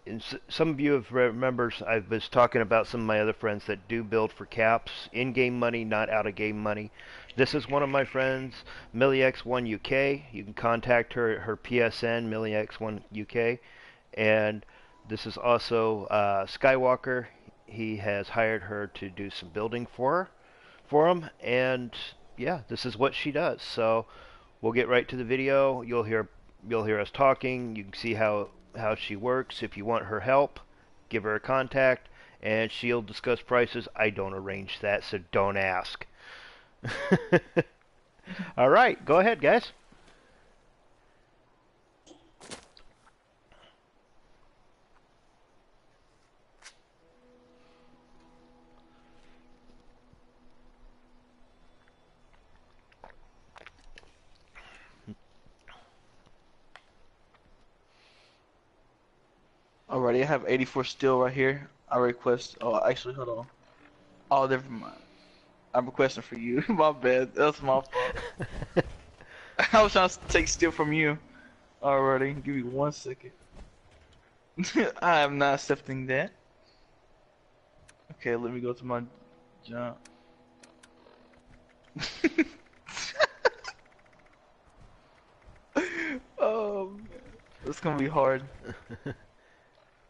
and some of you have remembered I was talking about some of my other friends that do build for caps, in-game money, not out-of-game money. This is one of my friends, MillyX1UK. You can contact her at her PSN, MillyX1UK. And this is also Skywalker. He has hired her to do some building for him, and yeah, this is what she does. So we'll get right to the video. You'll hear us talking. You can see how she works. If you want her help, give her a contact, and she'll discuss prices. I don't arrange that, so don't ask. All right, go ahead, guys. Alrighty, I have 84 steel right here. I request. Oh, actually, hold on. Oh, never mind. I'm requesting for you. My bad. That's my fault. I was trying to take steel from you. Alrighty, give me 1 second. I am not accepting that. Okay, let me go to my jump. Oh, man. It's gonna be hard.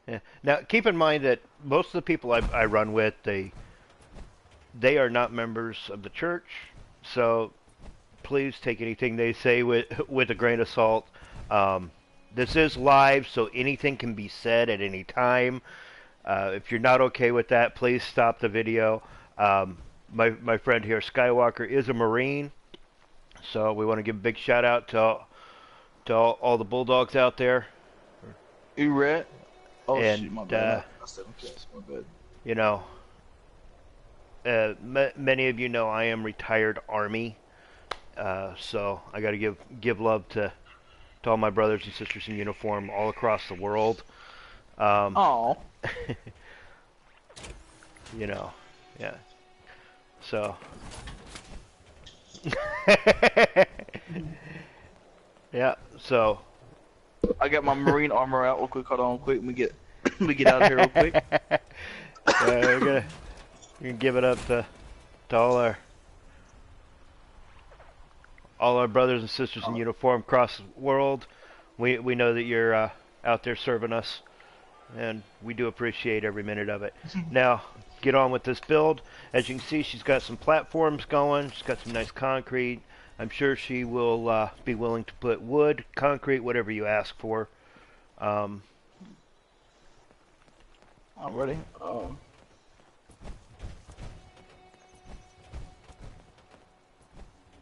Yeah. Now, keep in mind that most of the people I run with, they are not members of the church, so please take anything they say with a grain of salt. This is live, so anything can be said at any time. If you're not okay with that, please stop the video. My friend here, Skywalker, is a Marine, so we want to give a big shout out to all the Bulldogs out there. You read? Oh And shit, my bad. I said okay, my bad. you know, many of you know I am retired Army, so I got to give love to all my brothers and sisters in uniform all across the world. Oh. You know, yeah. So, yeah. So, I got my marine armor out real quick. Hold on, quick. We get out of here real quick. we're gonna give it up to all our brothers and sisters in uniform across the world. We know that you're out there serving us, and we do appreciate every minute of it. Now, get on with this build. As you can see, she's got some platforms going. She's got some nice concrete. I'm sure she will be willing to put wood, concrete, whatever you ask for. I'm ready.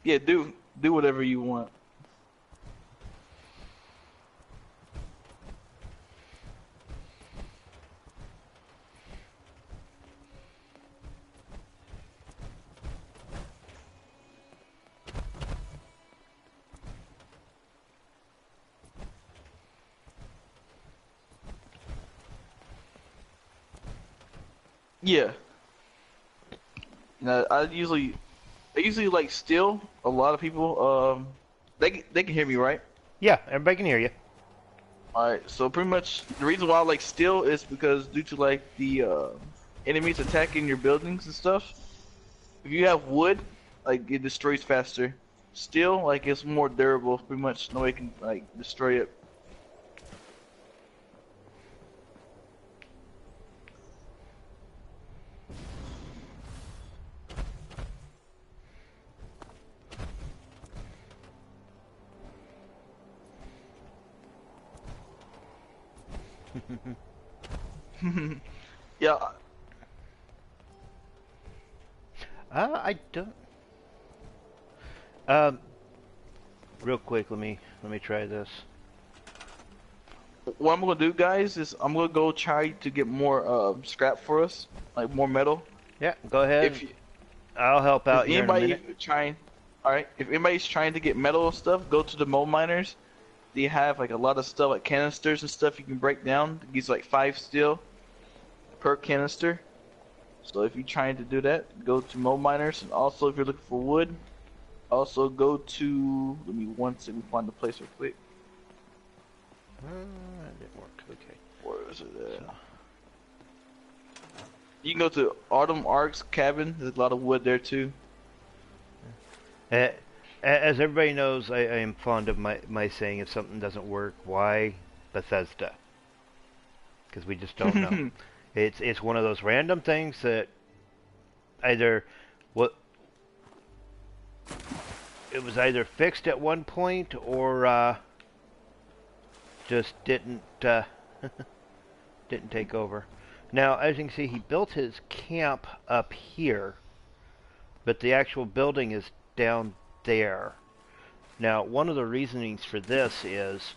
Yeah, do whatever you want. Yeah. Now, I usually like steel. A lot of people, they can hear me, right? Yeah, everybody can hear you. Alright, so pretty much the reason why I like steel is because due to like the enemies attacking your buildings and stuff, if you have wood, like it destroys faster. Steel, like it's more durable, pretty much nobody can like destroy it. Yeah, I don't. Real quick, let me try this. what I'm gonna do, guys, is I'm gonna go try to get more scrap for us, like more metal. Yeah, go ahead. If you, I'll help out if here in a anybody minute. trying, all right, if anybody's trying to get metal and stuff, go to the mold miners. They have like a lot of stuff like canisters and stuff you can break down. It gives like 5 steel per canister. So if you're trying to do that, go to mold miners. And also if you're looking for wood, also go to, let me one second find the place real quick. That didn't work. Okay. Where Where's it at? So, You can go to Autumn Ark's cabin. There's a lot of wood there too. a- as everybody knows, I am fond of my saying, if something doesn't work, why Bethesda? Because we just don't know. It's one of those random things that either what it was either fixed at one point or just didn't take over. Now, as you can see, he built his camp up here, but the actual building is down there. Now, one of the reasonings for this is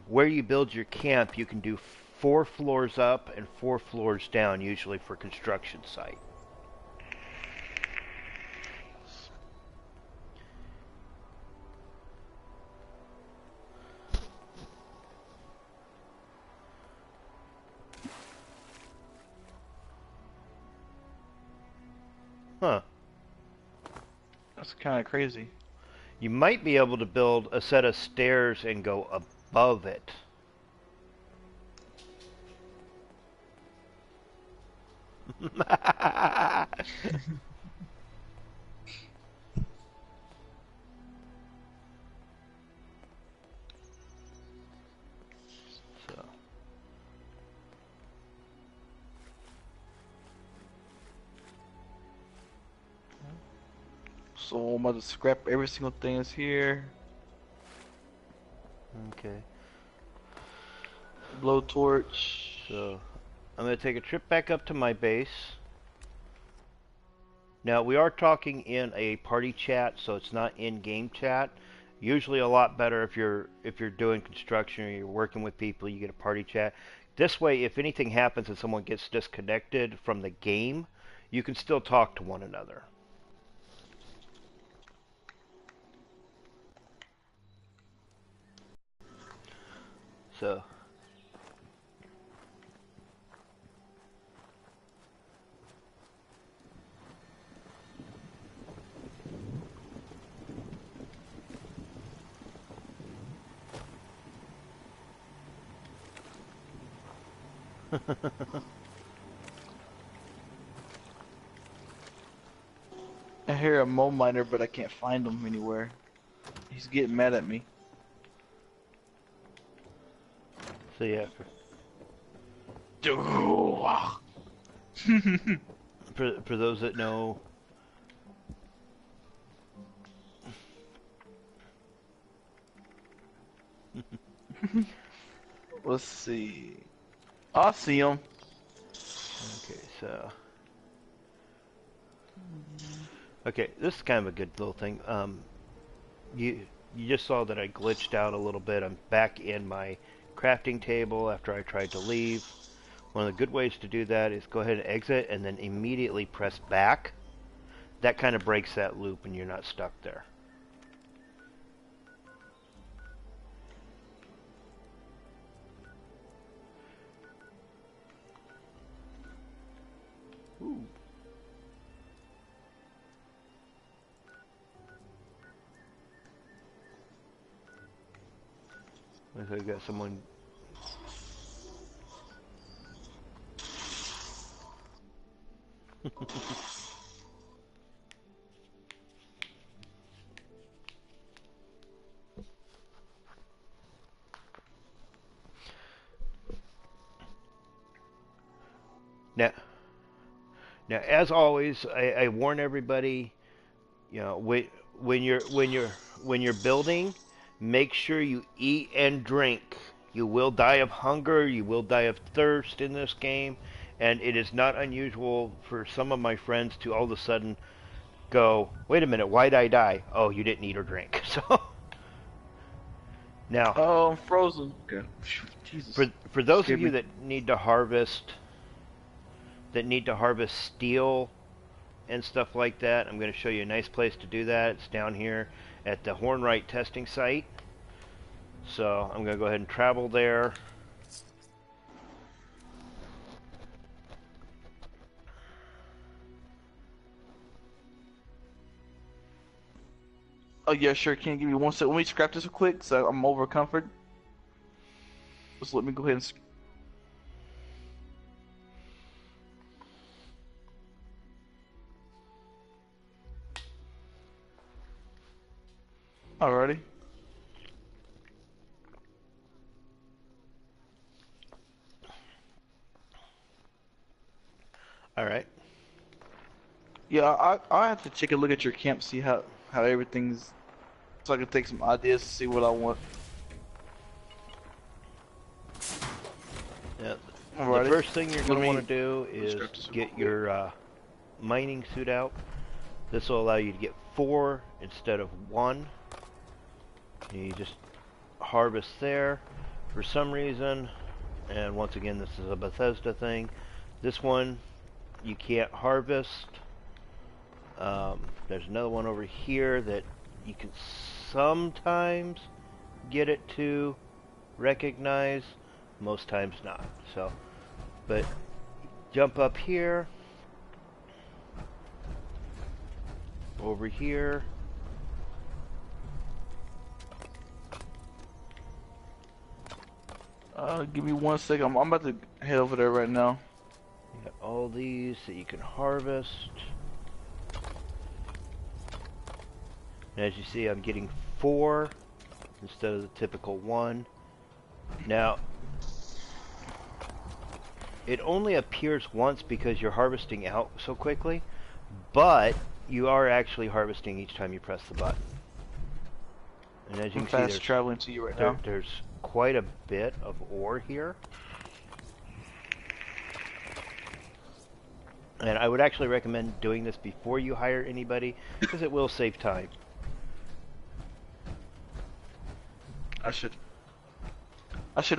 where you build your camp, you can do 4 floors up and 4 floors down, usually for construction site. Huh. That's kind of crazy. You might be able to build a set of stairs and go above it. So, So I'm about to scrap every single thing that's here. okay. Blowtorch. So, I'm going to take a trip back up to my base. Now, we are talking in a party chat, so it's not in-game chat. Usually a lot better if you're doing construction or you're working with people, you get a party chat. This way, if anything happens and someone gets disconnected from the game, you can still talk to one another. So, I hear a mole miner, but I can't find him anywhere. He's getting mad at me. so yeah, for those that know, Let's see. I see him. okay, so okay, this is kind of a good little thing. You just saw that I glitched out a little bit. I'm back in my crafting table after I tried to leave. One of the good ways to do that is go ahead and exit and then immediately press back. That kind of breaks that loop and you're not stuck there. Ooh. Looks like I got someone. Now, as always, I warn everybody. You know, when you're building, make sure you eat and drink. You will die of hunger. You will die of thirst in this game, and it is not unusual for some of my friends to all of a sudden go, "Wait a minute, why'd I die? Oh, you didn't eat or drink." So now, Oh, I'm frozen. Okay. Jesus. for those of Scared you me. that need to harvest steel and stuff like that, I'm going to show you a nice place to do that. It's down here at the Hornwright testing site. So I'm going to go ahead and travel there. Oh yeah, sure. Can you give me 1 second? Let me scrap this real quick, so I'm over comfort. Just let me go ahead and. Alrighty. All right. Yeah, I have to take a look at your camp, see how everything's, so I can take some ideas to see what I want. Yeah. The Alrighty. first thing you're Let going to want me to do let's is grab this real get quick. your mining suit out. This will allow you to get 4 instead of 1. You just harvest there. For some reason, and once again this is a Bethesda thing, this one you can't harvest. There's another one over here that you can sometimes get it to recognize, most times not. So, but jump up here, over here. Give me 1 second. I'm about to head over there right now. You got all these that you can harvest. And as you see, I'm getting 4 instead of the typical 1. Now, it only appears once because you're harvesting out so quickly, but you are actually harvesting each time you press the button. And as you I'm can fast see, traveling to you right now. there's quite a bit of ore here. And I would actually recommend doing this before you hire anybody, because it will save time. I should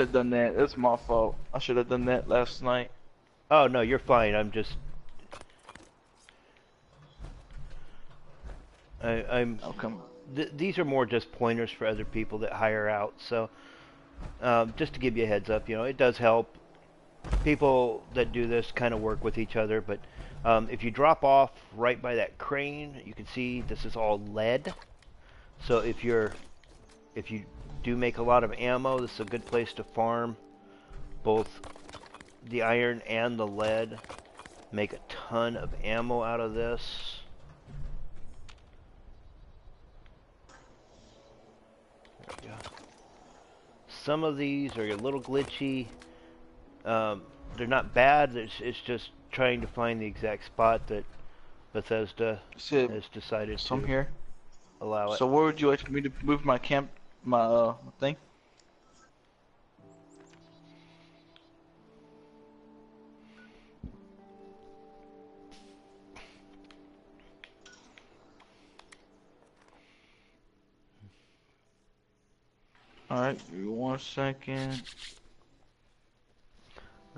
have done that. It's my fault. I should have done that last night. Oh, no, you're fine. I'm just... I'm... I'll come. These are more just pointers for other people that hire out, so... just to give you a heads up, you know, it does help. People that do this kind of work with each other, but if you drop off right by that crane, you can see this is all lead. So if you do make a lot of ammo, this is a good place to farm both the iron and the lead. Make a ton of ammo out of this. There we go. Some of these are a little glitchy. They're not bad. It's just trying to find the exact spot that Bethesda See, has decided so I'm to here. allow it. So where would you like me to move my camp, my thing? Alright, give me 1 second.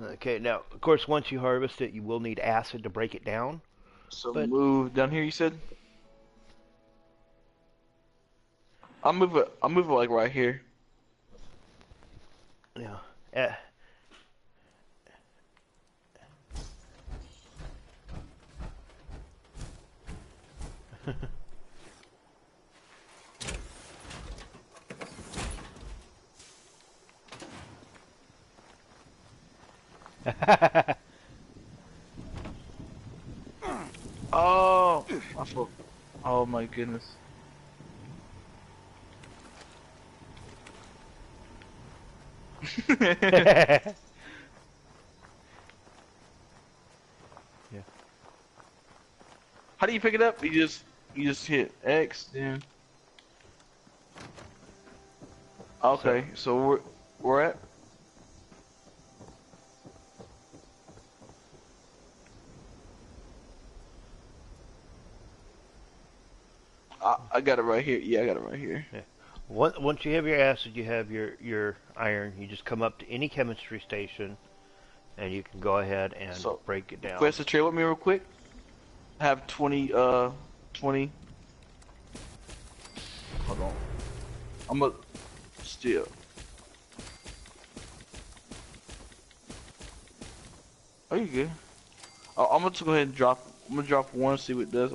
Okay, now, of course, once you harvest it, you will need acid to break it down. So But, move down here, you said? I'll move it like right here. you know, eh, Oh, I thought, oh my goodness. yeah. How do you pick it up? You just hit X, then. So, Okay, so we're at. I got it right here. Yeah, I got it right here. yeah. Once you have your acid, you have your iron. You just come up to any chemistry station, and you can go ahead and So, break it down. request a trade with me real quick. I have 20. Hold on. I'm gonna steal. Are you good? I'm gonna go ahead and drop. I'm gonna drop one, see what it does.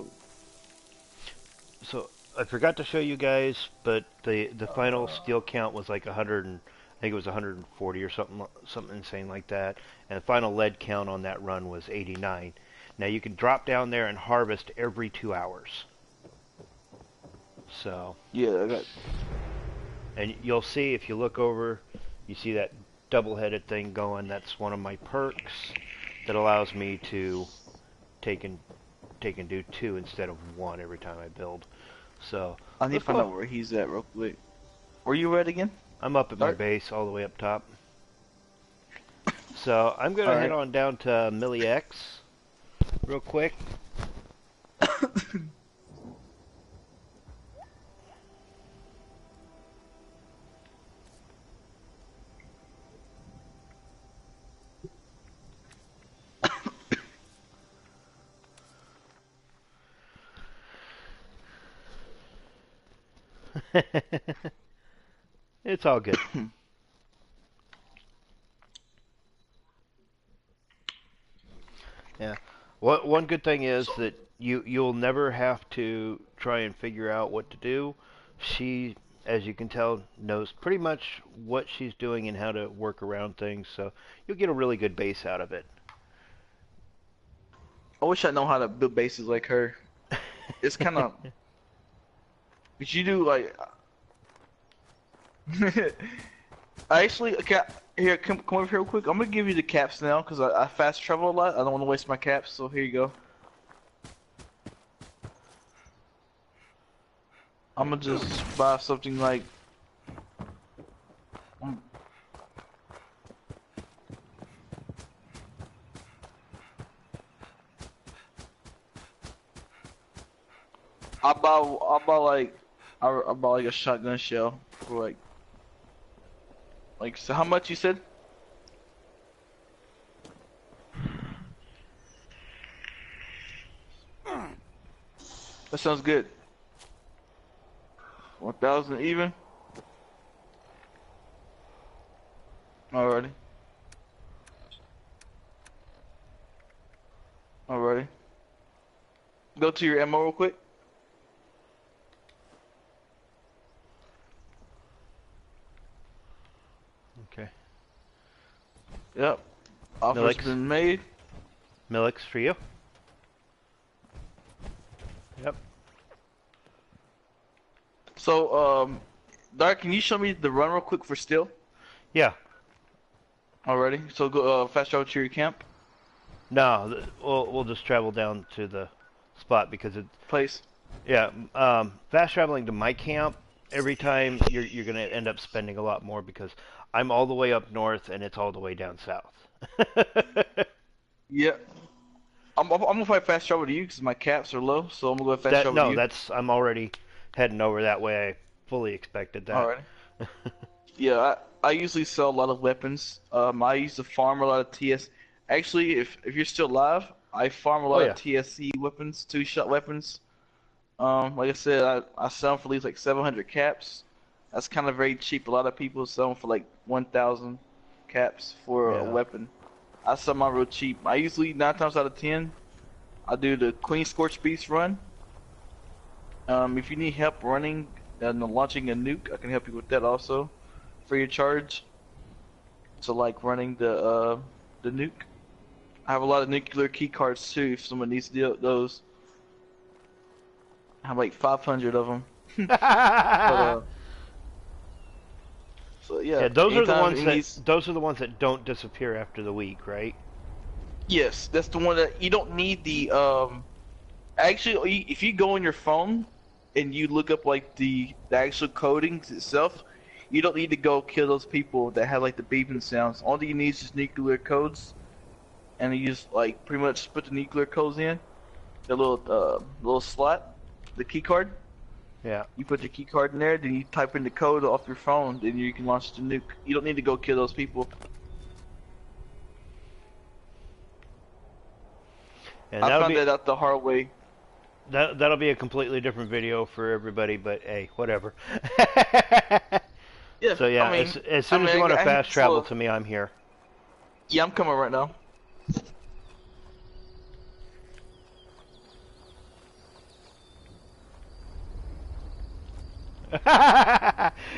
So I forgot to show you guys, but the final steel count was like 100 and I think it was 140 or something insane like that. And the final lead count on that run was 89. Now you can drop down there and harvest every 2 hours. So, Yeah, I got. and you'll see if you look over, you see that double-headed thing going. That's one of my perks that allows me to take and do two instead of one every time I build. So I need to let's find go. out where he's at real quick. Where you at again? I'm up at my Start. base all the way up top. So I'm gonna All head right. on down to Millie X real quick. It's all good. Yeah. One good thing is So, that you'll never have to try and figure out what to do. She, as you can tell, knows pretty much what she's doing and how to work around things, so you'll get a really good base out of it. I wish I know how to build bases like her. It's kind of. But you do like. I actually, okay, here, come over here real quick. I'm gonna give you the caps now because I fast travel a lot. I don't want to waste my caps, so here you go. I'm gonna just buy something like. um, I buy like a shotgun shell for like so how much you said? That sounds good. 1,000 even. Alrighty. Alrighty. Go to your ammo real quick. Okay. Yep. Offer's Millix. been made. Millix for you. Yep. So, Dark, can you show me the run real quick for steel? Yeah. Already. So go fast travel to your camp No, we'll just travel down to the spot because it. place. Yeah. Fast traveling to my camp every time you're gonna end up spending a lot more because I'm all the way up north and it's all the way down south. Yeah. I'm gonna probably fast travel to you because my caps are low, so I'm gonna go fast That travel to no, you. that's I'm already heading over that way. I fully expected that. Alrighty. Yeah, I usually sell a lot of weapons. I used to farm a lot of TS. Actually, if you're still alive, I farm a Oh lot of yeah. TSC weapons, two-shot weapons. Like I said, I sell them for at least like 700 caps. That's kind of very cheap. A lot of people sell them for like 1,000 caps for a Yeah. weapon. I sell mine real cheap. I usually 9 times out of 10, I do the Queen Scorch Beast run. If you need help running and launching a nuke, I can help you with that also, free of charge. So like running the nuke. I have a lot of nuclear key cards too. If someone needs those, I have like 500 of them. But so yeah, Yeah, those are the anytime ones it that needs. don't disappear after the week, right? Yes, that's the one that you don't need the Actually, if you go on your phone and you look up like the actual codings itself, you don't need to go kill those people that have like the beeping sounds. All you need is just nuclear codes, and you just like pretty much put the nuclear codes in the little slot, the key card. Yeah. You put your key card in there, then you type in the code off your phone, then you can launch the nuke. You don't need to go kill those people. And I found that out the hard way. that'll be a completely different video for everybody, but hey, whatever. Yeah, So yeah, as soon as you want to fast travel to me, I'm here. Yeah, I'm coming right now.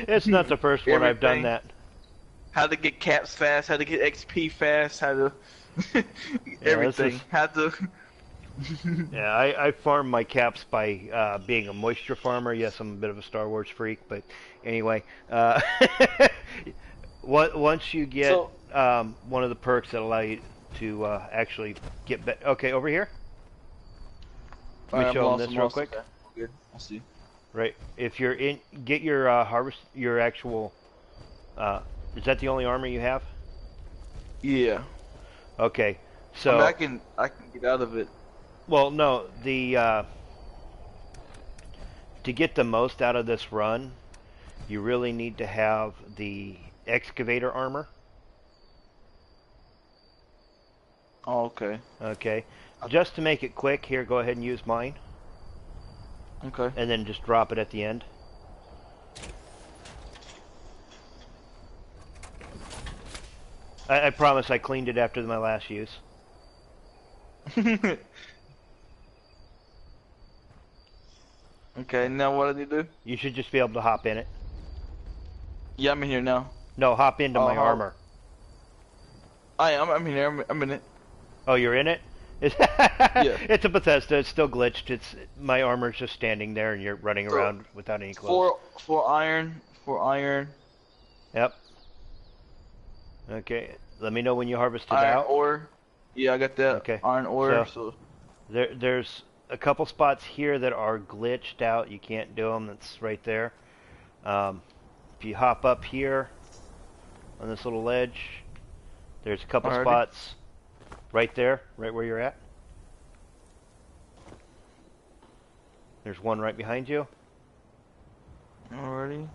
It's not the first one I've done Everything. that. How to get caps fast, how to get XP fast, how to Yeah, this everything. is How to Yeah, I farm my caps by being a moisture farmer. Yes, I'm a bit of a Star Wars freak, but anyway, once you get So, one of the perks that allow you to actually get okay, over here. Let me alright, I'm show them lost. I'm this real lost. quick. Okay, good. I see. Right, if you're in, get your harvest, your actual. Is that the only armor you have? Yeah. Okay, I mean, so I can get out of it. well, no, the to get the most out of this run, you really need to have the excavator armor. Oh, okay. Okay, just to make it quick, here, go ahead and use mine, Okay. and then just drop it at the end. I promise I cleaned it after my last use. Okay. Now what did you do? You should just be able to hop in it. Yeah, I'm in here now. No, hop into Oh, my armor. I'm in here. I'm in it. Oh, you're in it? It's, Yeah. it's a Bethesda. It's still glitched. It's my armor's just standing there, and you're running So around without any clothes. four iron. Four iron. Yep. Okay. Let me know when you harvest it Iron out. ore. Yeah, I got that. Okay. Iron ore. So There's a couple spots here that are glitched out. You can't do them. That's right there. If you hop up here on this little ledge, there's a couple alrighty. spots right there, right where you're at. There's one right behind you. Alrighty.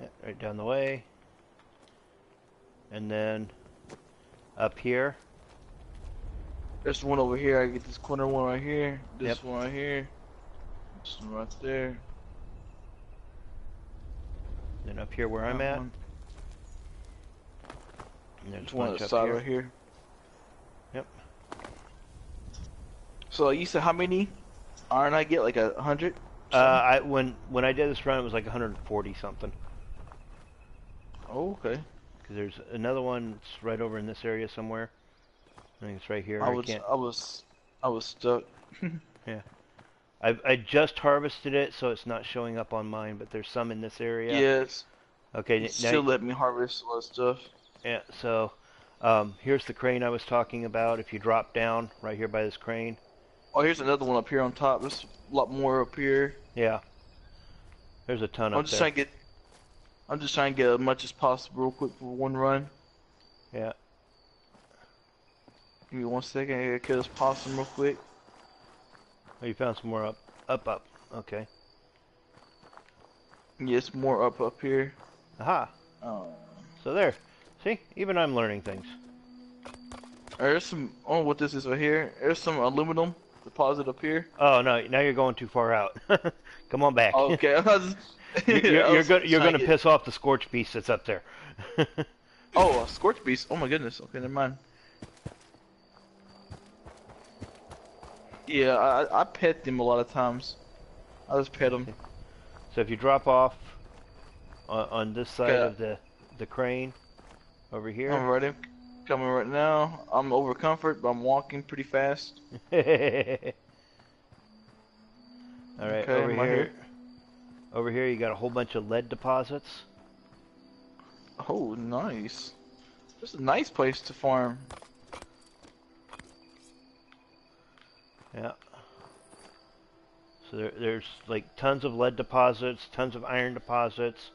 Yeah, right down the way. And then up here. There's one over here. I get this corner one right here. This Yep. one right here. This one right there. Then up here where I'm That at. one. And there's There's a one on bunch the up side here. right here. Yep. So you said how many iron I get? Like 100? When I did this run, it was like 140 something. Oh, okay. Because there's another one that's right over in this area somewhere. I think it's right here. I Can't. I was stuck. Yeah. I just harvested it, so it's not showing up on mine. But there's some in this area. Yes. Okay. It still let me harvest a lot of stuff. Yeah. So, here's the crane I was talking about. If you drop down right here by this crane. Oh, here's another one up here on top. There's a lot more up here. Yeah. There's a ton up there. I'm just trying to get as much as possible real quick for one run. Yeah. Give me 1 second. I gotta kill this possum real quick. Oh, you found some more up. Okay. Yes, more up here. Aha. Oh. So there. See? Even I'm learning things. There's some. Oh, what this is right here. There's some aluminum deposit up here. Oh no! Now you're going too far out. Come on back. Okay. You're gonna piss off the scorch beast that's up there. Oh, a scorch beast. Oh my goodness. Okay, never mind. Yeah, I pet them a lot of times. I just pet them. So if you drop off on this side Okay. of the crane over here. I'm ready. Coming right now. I'm over comfort, but I'm walking pretty fast. All right, Okay, over am I here. here? Over here, you got a whole bunch of lead deposits. Oh, nice. This is a nice place to farm. Yeah. So there's like tons of lead deposits, tons of iron deposits.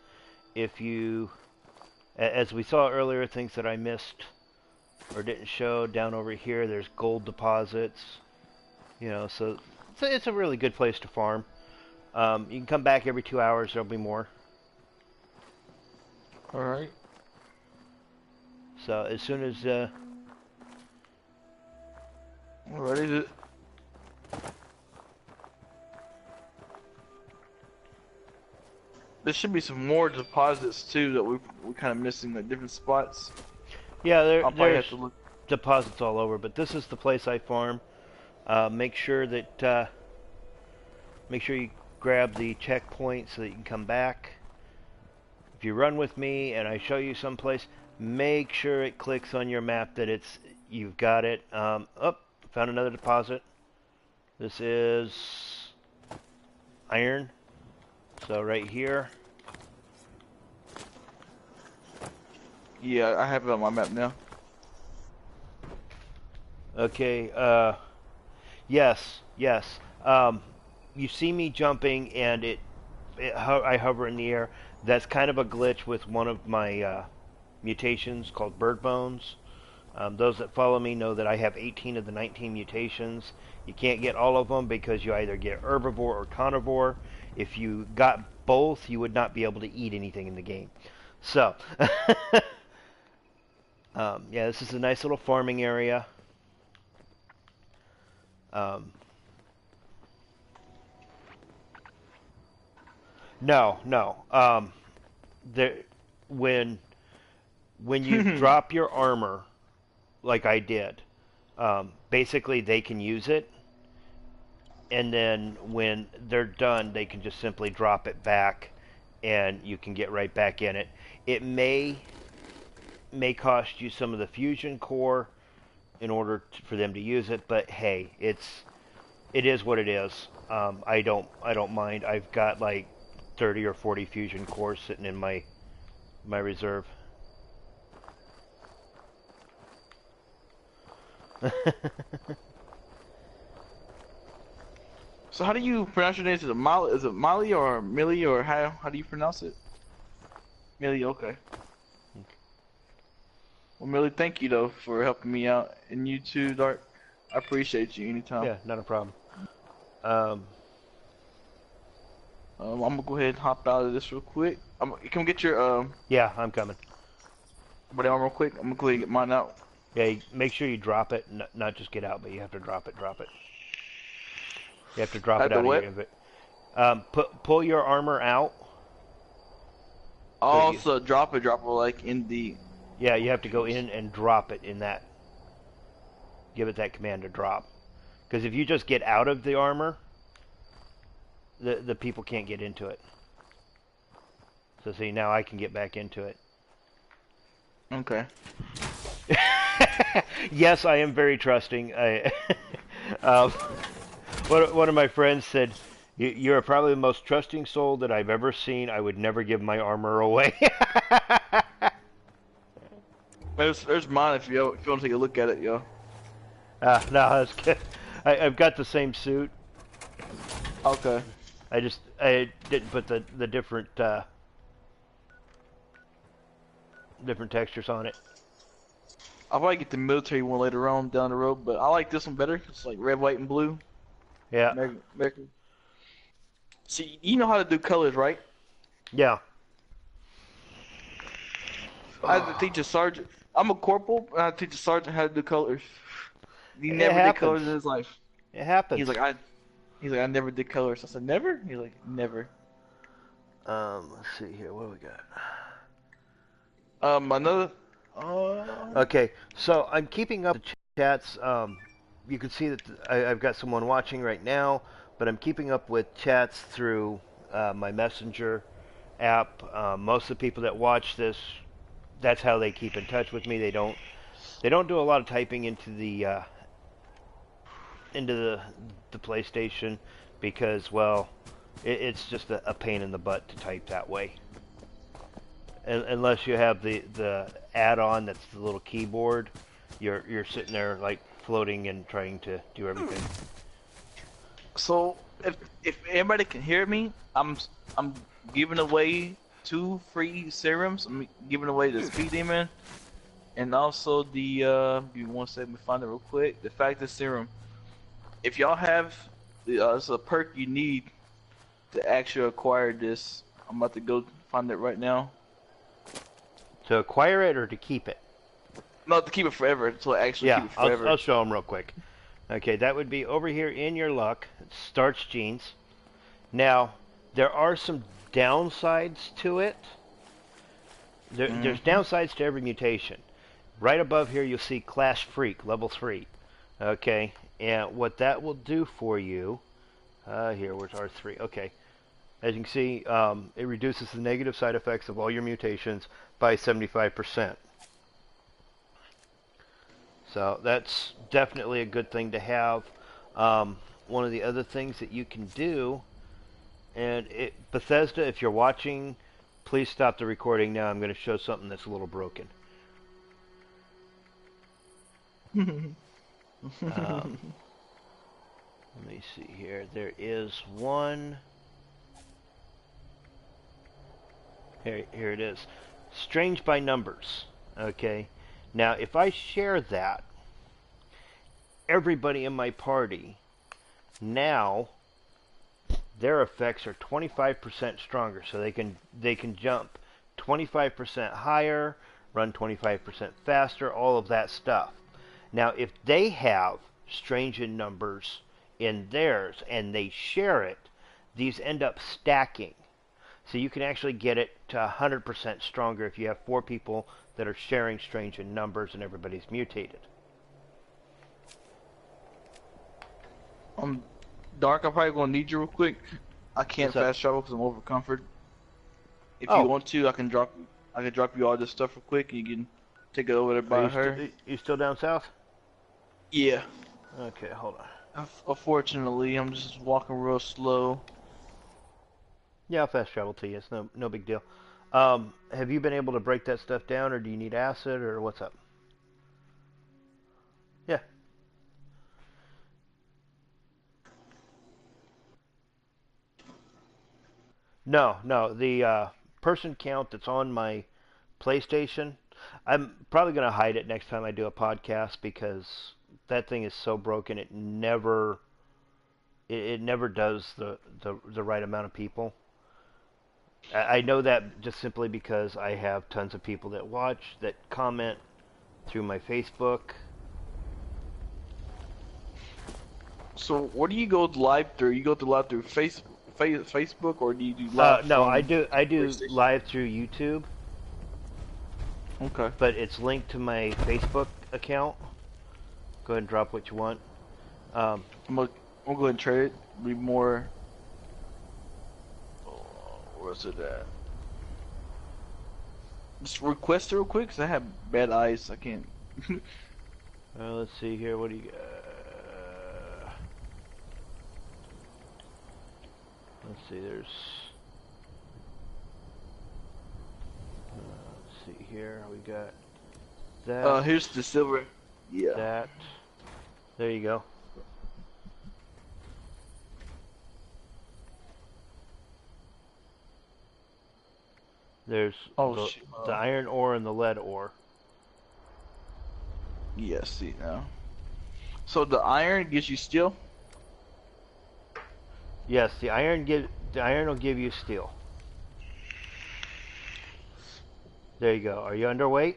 If you, as we saw earlier, things that I missed or didn't show down over here, there's gold deposits. You know, so it's a really good place to farm. You can come back every 2 hours. There'll be more. All right. So as soon as Ready to. There should be some more deposits too that we're kind of missing at different spots. yeah, I'll probably have there's to look. deposits all over, but this is the place I farm. Make sure you grab the checkpoint so that you can come back. If you run with me and I show you someplace, make sure it clicks on your map that you've got it. Oh, found another deposit. This is iron. So right here. Yeah, I have it on my map now. Okay. Yes. Yes. You see me jumping, and I hover in the air. That's kind of a glitch with one of my mutations called bird bones. Those that follow me know that I have 18 of the 19 mutations. You can't get all of them because you either get herbivore or carnivore. If you got both, you would not be able to eat anything in the game. So, yeah, this is a nice little farming area. Um, no, no. There, when when you drop your armor, like I did, basically they can use it, and then when they're done, they can just simply drop it back, and you can get right back in it. It may cost you some of the fusion core in order for them to use it, but hey, it is what it is. I don't mind. I've got like 30 or 40 fusion cores sitting in my reserve. So how do you pronounce your name? Is it Molly? Is it Molly or Millie or how do you pronounce it? Millie, okay. Well, Millie, thank you though for helping me out, and you too, Dark. I appreciate you anytime. Yeah, not a problem. Um, I'm gonna go ahead and hop out of this real quick. Can we get your yeah, I'm coming. body armor real quick? I'm gonna go ahead and get mine out. Yeah, make sure you drop it, not just get out, but you have to drop it. You have to drop it At the out of your what? inventory. Pull your armor out. But Also, drop it like in the. yeah, you have to go in and drop it in that. Give it that command to drop. Because if you just get out of the armor, the people can't get into it. So see, now I can get back into it. Okay. Yes, I am very trusting. Um, one of my friends said, "You're probably the most trusting soul that I've ever seen. I would never give my armor away." There's mine if you want to take a look at it, yo. No, that's good. I've got the same suit. Okay. I didn't put the different textures on it. I'll probably get the military one later on down the road, but I like this one better. It's like red, white, and blue. Yeah, American. See, you know how to do colors, right? yeah. I had to teach a sergeant. I'm a corporal, and I had to teach a sergeant how to do colors. He It never did colors happens. in his life. It happens. He's like, I never did colors. I said, never? He's like, never. Let's see here. What do we got? Another. Okay, so I'm keeping up the chats. You can see that I've got someone watching right now, but I'm keeping up with chats through my Messenger app. Most of the people that watch this, that's how they keep in touch with me. They don't do a lot of typing into the PlayStation because, well, it's just a pain in the butt to type that way. Unless you have the add-on that's the little keyboard, you're sitting there like floating and trying to do everything. So if anybody can hear me, I'm giving away 2 free serums. I'm giving away the Speed Demon and also the give me one second to find it real quick. The Factor Serum. If y'all have it's a perk you need to actually acquire this. I'm about to go find it right now. To acquire it or to keep it? No, to keep it forever. To actually Yeah, keep it forever. I'll show them real quick. Okay, that would be over here in your luck. Starch genes. Now, there are some downsides to it. There's downsides to every mutation. Right above here, you'll see Class Freak, level 3. Okay, and what that will do for you... here, where's R3? Okay. As you can see, it reduces the negative side effects of all your mutations by 75%. So that's definitely a good thing to have. Um, one of the other things that you can do, and Bethesda, if you're watching, please stop the recording now. I'm going to show something that's a little broken. Um, let me see here. There is one. Here it is. Strange by numbers. Okay. Now, if I share that, everybody in my party now their effects are 25% stronger, so they can jump 25% higher, run 25% faster, all of that stuff. Now, if they have strange in numbers in theirs and they share it, these end up stacking. So you can actually get it to 100% stronger if you have four people that are sharing strange in numbers and everybody's mutated. Um, Dark, I'm probably gonna need you real quick. I What's can't up? fast travel because I'm over comfort. If you Oh, want to, I can drop you all this stuff real quick. You can take it over there are by you still her. you still down south? Yeah. Okay, hold on. Unfortunately, I'm just walking real slow. Yeah, I'll fast travel to you. It's no big deal. Have you been able to break that stuff down, or do you need acid, or what's up? Yeah. No, no. The person count that's on my PlayStation, I'm probably gonna hide it next time I do a podcast because that thing is so broken. It never does the right amount of people. I know that just simply because I have tons of people that watch, that comment through my Facebook. So, what do you go live through? You go to live through Facebook, or do you do live No, from I do PlayStation? live through YouTube, Okay. but it's linked to my Facebook account. Go ahead and drop what you want. Um, I'm gonna go ahead and trade it. Be more. Oh, where's it at? Just request it real quick, cause I have bad eyes. I can't. let's see here. What do you? Let's see. There's. Let's see here. We got that. Here's the silver. Yeah. That. There you go. There's Oh the shit. the iron ore and the lead ore. Yeah. See now. So the iron gives you steel. Yes, the iron will give you steel. There you go. Are you underweight?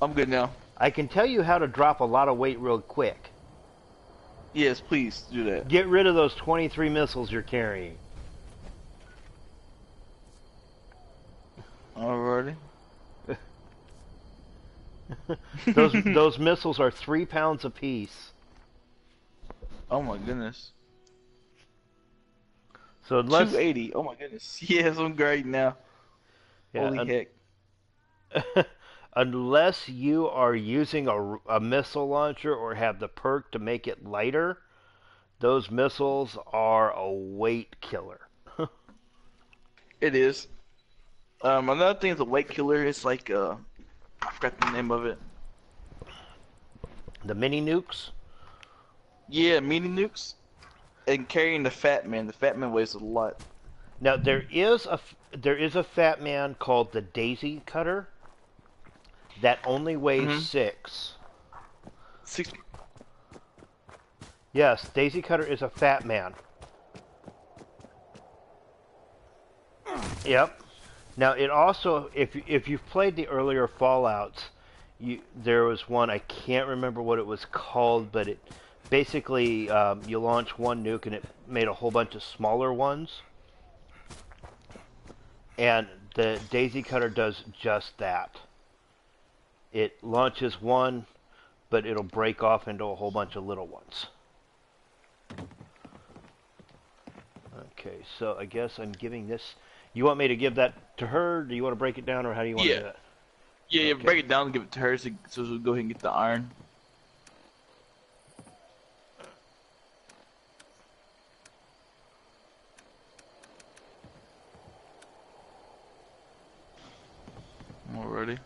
I'm good now. I can tell you how to drop a lot of weight real quick. Yes, please do that. Get rid of those 23 missiles you're carrying. Alrighty. Those missiles are 3 pounds apiece. Oh my goodness. So unless 280. Oh my goodness. Yes, I'm great now. yeah, Holy heck. unless you are using a missile launcher or have the perk to make it lighter, those missiles are a weight killer. It is. Another thing is a weight killer. It's like I forgot the name of it. The mini nukes. Yeah, mini nukes. And carrying the Fat Man. The Fat Man weighs a lot. Now there is a fat man called the Daisy Cutter that only weighs Mm-hmm. 6. Six. Yes, Daisy Cutter is a fat man. Yep. Now it also, if you've played the earlier Fallouts, there was one, I can't remember what it was called, but it basically you launch one nuke and it made a whole bunch of smaller ones, and the Daisy Cutter does just that. It launches one, but it'll break off into a whole bunch of little ones. Okay, so I guess I'm giving this. You want me to give that to her? Do you want to break it down, or how do you want to Yeah. do it? Yeah, yeah, Okay. break it down and give it to her so we'll go ahead and get the iron. Already.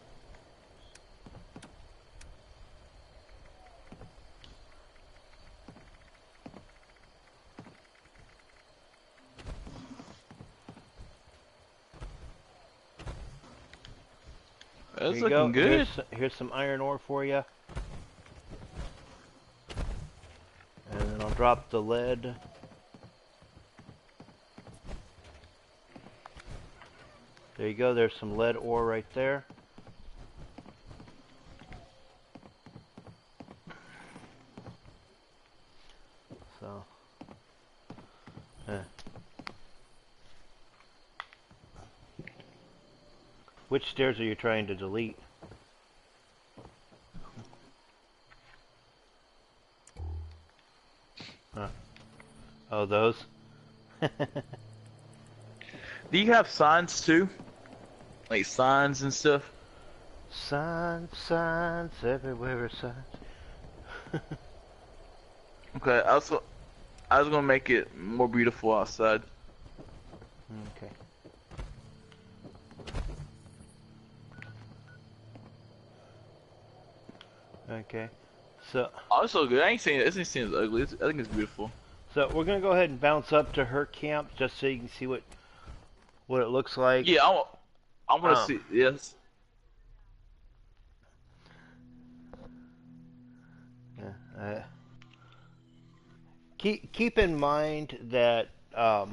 Here That's you go. looking good. Here's some iron ore for you, and then I'll drop the lead. There you go. There's some lead ore right there. So, eh. Which stairs are you trying to delete? Huh. Oh, those? Do you have signs too? Like signs and stuff? Signs, signs, everywhere are signs. Okay, I was gonna make it more beautiful outside. Okay. Okay. So, Oh, it's so good. I ain't saying it. It seems ugly. I think it's beautiful. so we're gonna go ahead and bounce up to her camp just so you can see what it looks like. Yeah, I want to Um, see. Yes. yeah, keep in mind that a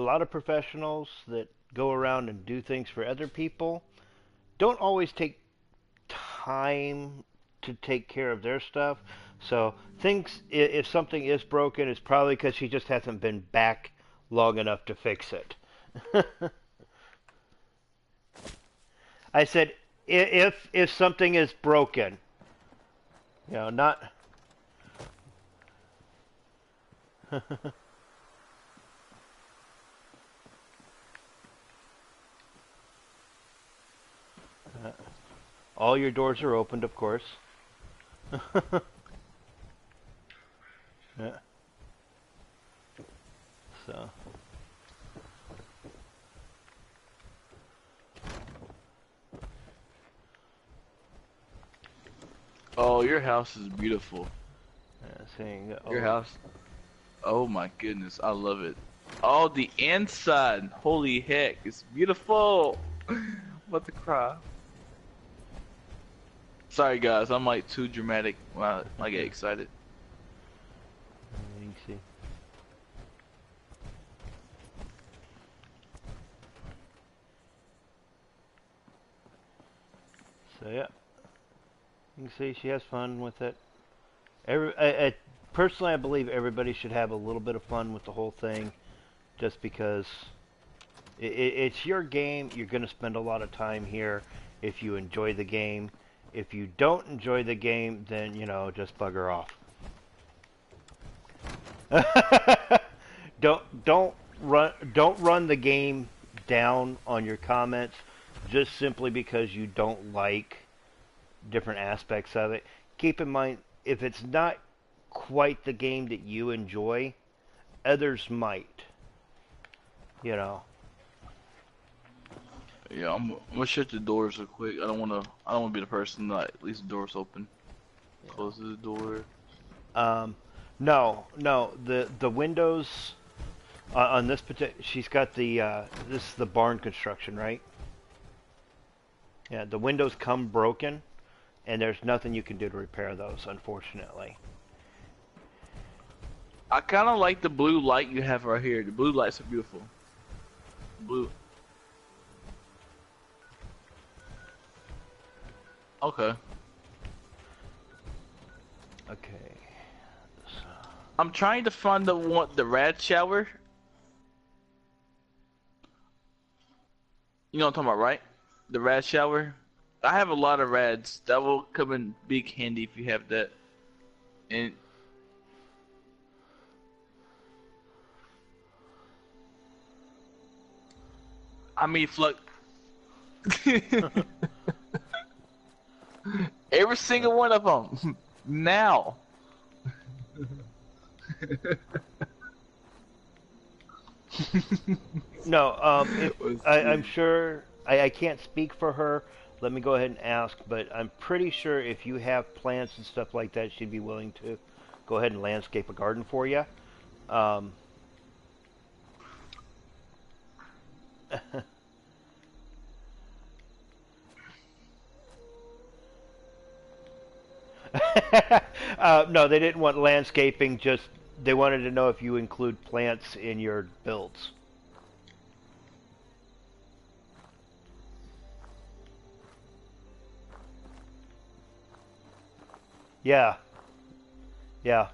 lot of professionals that go around and do things for other people don't always take time to take care of their stuff. So if something is broken, it's probably because she just hasn't been back long enough to fix it. I said if something is broken, not. All your doors are opened, of course. Yeah. So. Oh, your house is beautiful. Saying, Your oh, house. Oh my goodness, I love it. Oh, the inside. Holy heck, it's beautiful. I'm about to cry. Sorry guys, I'm like too dramatic when I get excited. you can see. So yeah, you can see she has fun with it. Personally, I believe everybody should have a little bit of fun with the whole thing, just because it's your game. You're going to spend a lot of time here if you enjoy the game. If you don't enjoy the game, then just bugger off. Don't run the game down on your comments just simply because you don't like different aspects of it. Keep in mind, if it's not quite the game that you enjoy, others might. You know. Yeah, I'm gonna shut the doors real quick. I don't wanna be the person that leaves the doors open. Close the door. Um, no. The windows on this particular. She's got this is the barn construction, right? Yeah, the windows come broken, and there's nothing you can do to repair those, unfortunately. I kind of like the blue light you have right here. The blue lights are beautiful. Blue. Okay. Okay. So, I'm trying to find the rad shower. You know what I'm talking about, right? The rad shower. I have a lot of rads. That will come in big handy if you have that. And I mean, flux. Every single one of them. Now. No, if Let's I'm see. sure I can't speak for her. Let me go ahead and ask, but I'm pretty sure if you have plants and stuff like that, she'd be willing to go ahead and landscape a garden for you. Um, no, they didn't want landscaping. Just they wanted to know if you include plants in your builds. Yeah, yeah.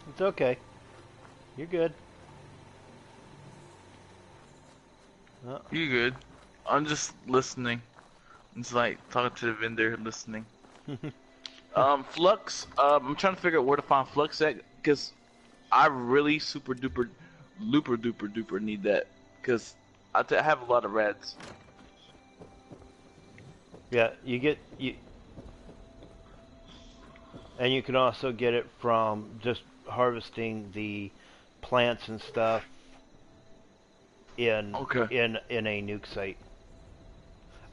It's okay. You're good. Uh, You good? I'm just listening. It's like talking to the vendor, listening. Flux. I'm trying to figure out where to find Flux at, because I really super duper, looper duper duper need that, because I have a lot of rats. yeah, and you can also get it from just harvesting the plants and stuff in Okay. in a nuke site.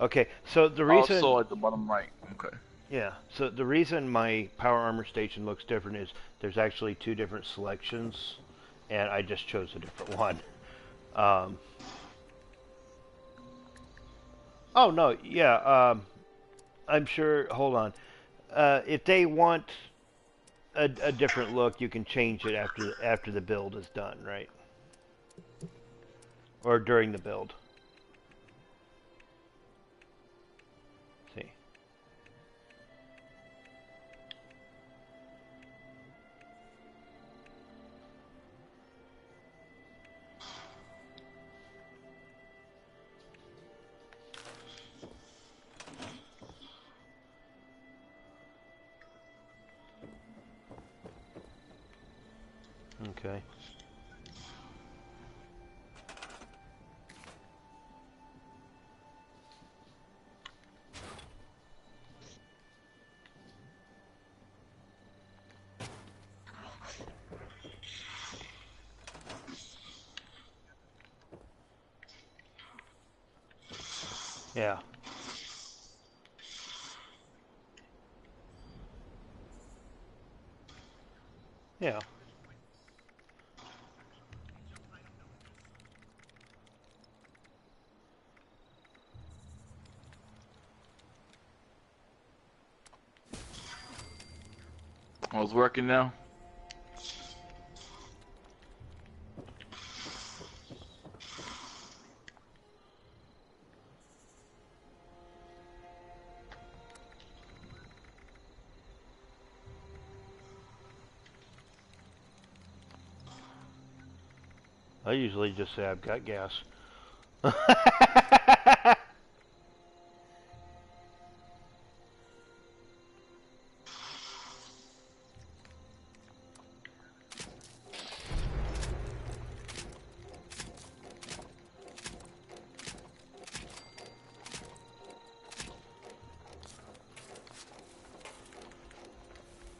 Okay, so the reason Also at the bottom right. Okay. yeah, so the reason my power armor station looks different is there's actually two different selections, and I just chose a different one. Um, oh no, yeah, I'm sure. Hold on, if they want a different look, you can change it after the build is done, right? Or during the build. See. Okay. Yeah. Yeah. I was working now. I usually just say I've got gas.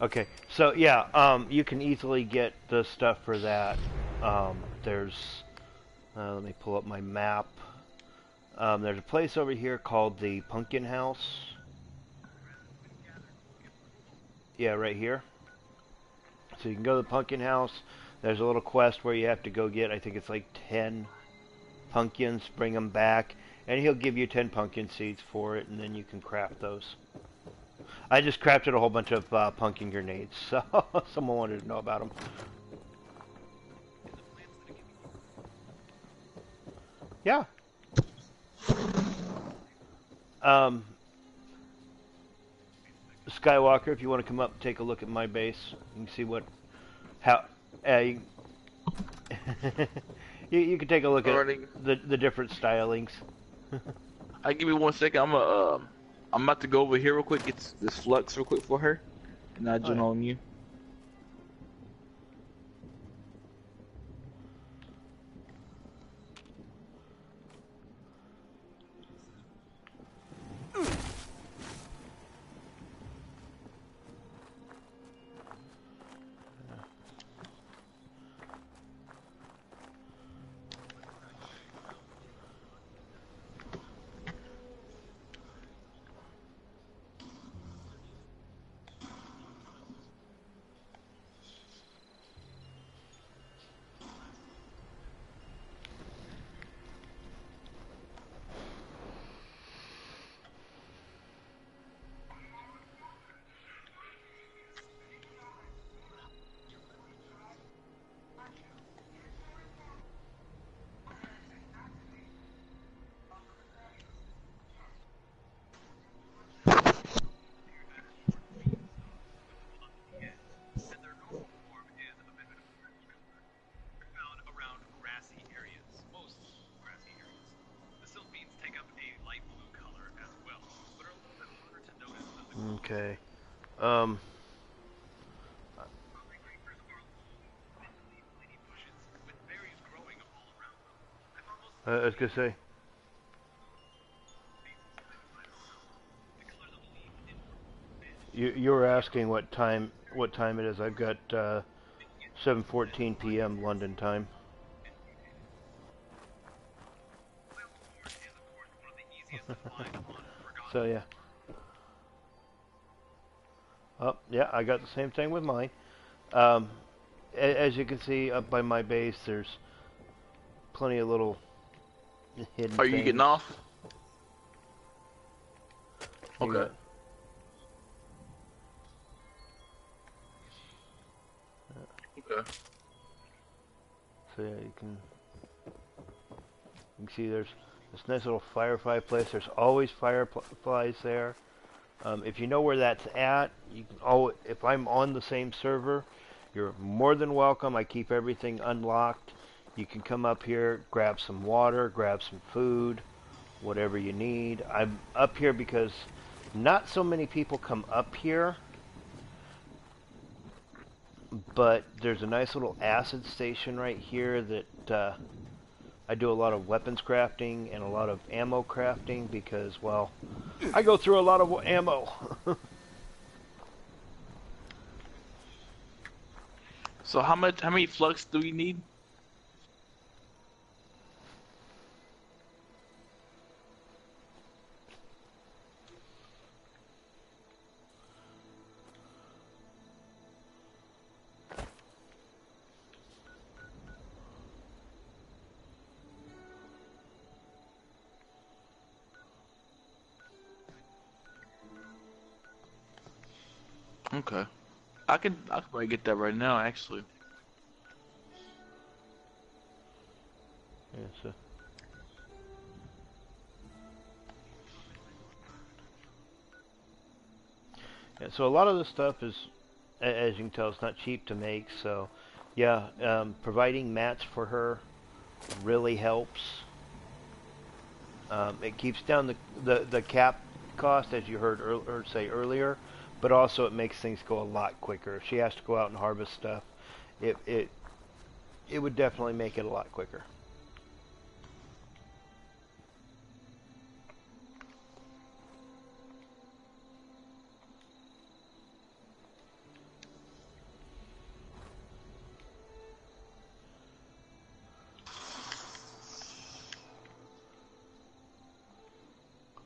Okay, so yeah, you can easily get the stuff for that. Let me pull up my map. There's a place over here called the Pumpkin House. Yeah, right here. So you can go to the Pumpkin House. There's a little quest where you have to go get, I think it's like 10 pumpkins, bring them back, and he'll give you 10 pumpkin seeds for it, and then you can craft those. I just crafted a whole bunch of pumpkin grenades, so someone wanted to know about them. Yeah. Um, Skywalker, if you want to come up and take a look at my base, you can see how, you, you can take a look at Alrighty. the different stylings. I give me 1 second. I'm about to go over here real quick. Get this flux real quick for her, and I'll Oh join yeah. on you. Okay. Um, I was gonna say you were asking what time it is. I've got 7:14 p.m. London time. So yeah. Oh yeah, I got the same thing with mine. Um, as you can see up by my base, there's plenty of little hidden Are you getting things. off? You Okay. got Okay. so yeah, you can see there's this nice little firefly place. There's always fireflies there. If you know where that's at, you can always, if I'm on the same server, you're more than welcome. I keep everything unlocked. You can come up here, grab some water, grab some food, whatever you need. I'm up here because not so many people come up here, but there's a nice little acid station right here that I do a lot of weapons crafting and a lot of ammo crafting because, well, I go through a lot of ammo. So how much? How many flux do we need? Okay. I can probably get that right now, actually. Yeah, so Yeah, so a lot of this stuff is, as you can tell, it's not cheap to make. So, yeah, providing mats for her really helps. It keeps down the cap cost, as you heard say earlier, but also it makes things go a lot quicker. If she has to go out and harvest stuff, it it it would definitely make it a lot quicker.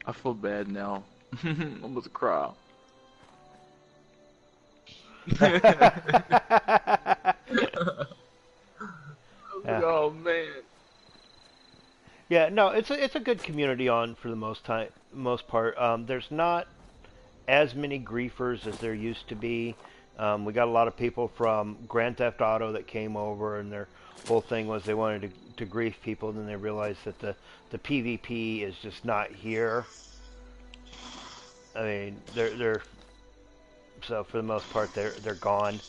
I feel bad now. I'm about to cry. Yeah, no, it's a good community on for the most part. There's not as many griefers as there used to be. We got a lot of people from Grand Theft Auto that came over, and their whole thing was they wanted to grief people. Then they realized that the PvP is just not here. I mean, they're so for the most part they're gone.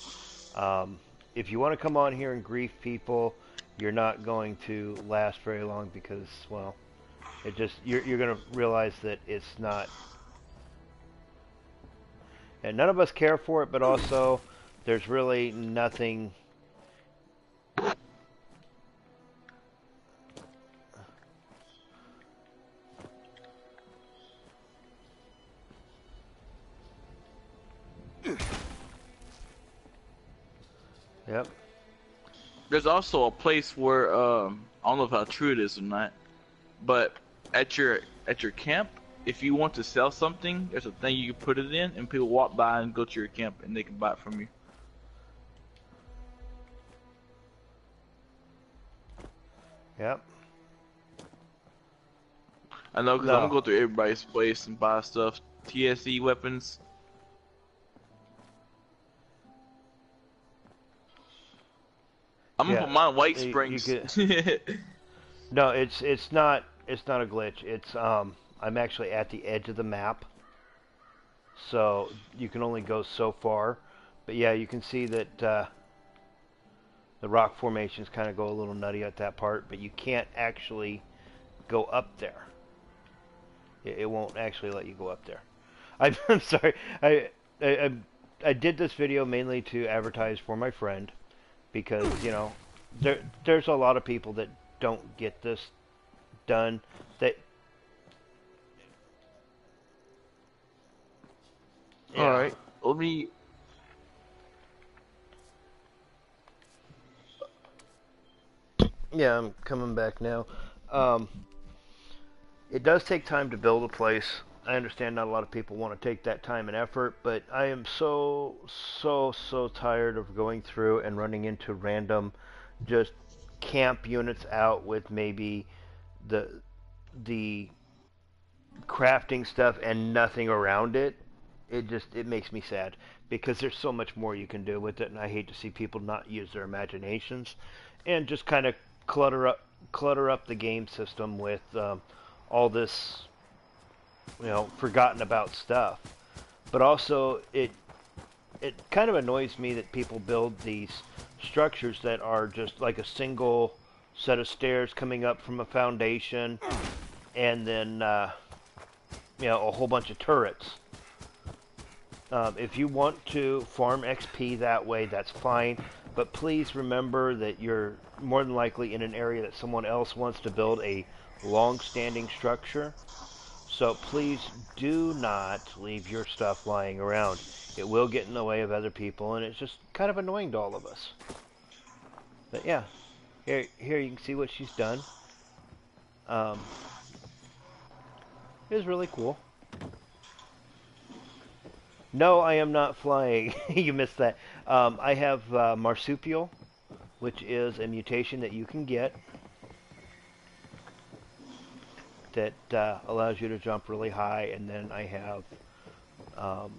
Um, if you want to come on here and grief people, you're not going to last very long because, well, it just you're going to realize that it's not, and none of us care for it, but also there's really nothing. Yep. There's also a place where I don't know if how true it is or not, but at your camp, if you want to sell something, there's a thing you can put it in, and people walk by and go to your camp, and they can buy it from you. Yep. I know because I'm gonna No. go through everybody's place and buy stuff, TSE weapons. I'm gonna Yeah. put mine in White You Springs. could. No, it's not a glitch. It's I'm actually at the edge of the map, so you can only go so far. But yeah, you can see that the rock formations kind of go a little nutty at that part, but you can't actually go up there. It won't actually let you go up there. I'm sorry. I I I did this video mainly to advertise for my friend because there's a lot of people that don't get this done. That All yeah right, let me. yeah I'm coming back now. Um, it does take time to build a place. I understand not a lot of people want to take that time and effort, but I am so tired of going through and running into random just camp units out with maybe the the crafting stuff and nothing around it. It makes me sad because there's so much more you can do with it, and I hate to see people not use their imaginations and just kind of clutter up the game system with all this forgotten about stuff. But also it kind of annoys me that people build these structures that are just like a single set of stairs coming up from a foundation, and then a whole bunch of turrets. If you want to farm XP that way, that's fine. But please remember that you're more than likely in an area that someone else wants to build a long-standing structure. So please do not leave your stuff lying around. It will get in the way of other people, and it's just kind of annoying to all of us. But yeah, here you can see what she's done. Um, it was really cool. No, I am not flying. You missed that. I have marsupial, which is a mutation that you can get that allows you to jump really high, and then I have um,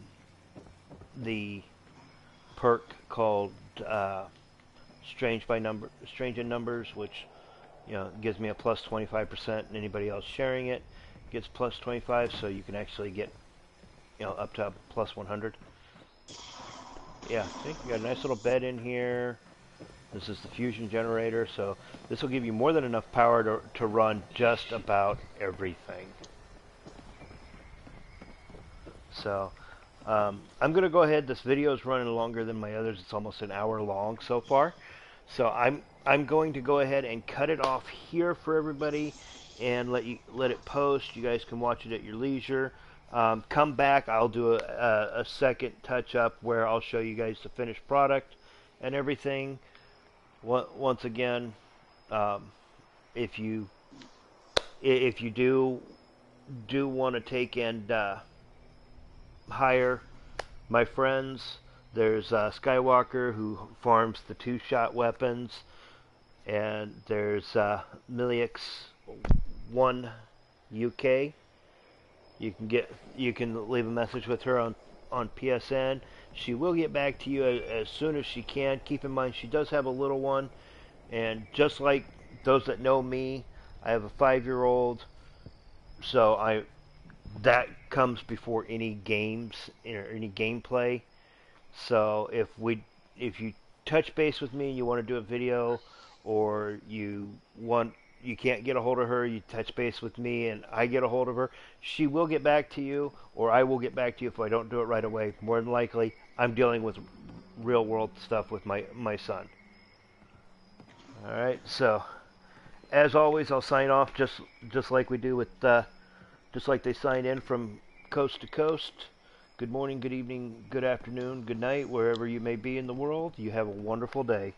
the perk called Strange in Numbers, which gives me a plus 25%, and anybody else sharing it gets plus 25, so you can actually get up to plus 100. Yeah, see, you got a nice little bed in here. This is the fusion generator, so this will give you more than enough power to run just about everything. So, I'm going to go ahead. This video is running longer than my others. It's almost an hour long so far. So I'm going to go ahead and cut it off here for everybody and let it post. You guys can watch it at your leisure. Come back. I'll do a second touch up where I'll show you guys the finished product and everything. Once again, um, if you do want to take and hire my friends, there's Skywalker who farms the two-shot weapons, and there's Miliux one UK. You can leave a message with her on PSN. She will get back to you as soon as she can. Keep in mind she does have a little one, and just like those that know me, I have a 5-year-old, so I that comes before any games or any gameplay. So if you touch base with me, you want to do a video, or you can't get a hold of her, you touch base with me and I get a hold of her, she will get back to you, or I will get back to you if I don't do it right away. More than likely, I'm dealing with real world stuff with my son. All right, so as always, I'll sign off just like we do with just like they sign in from coast to coast. Good morning, good evening, good afternoon, good night, wherever you may be in the world. You have a wonderful day.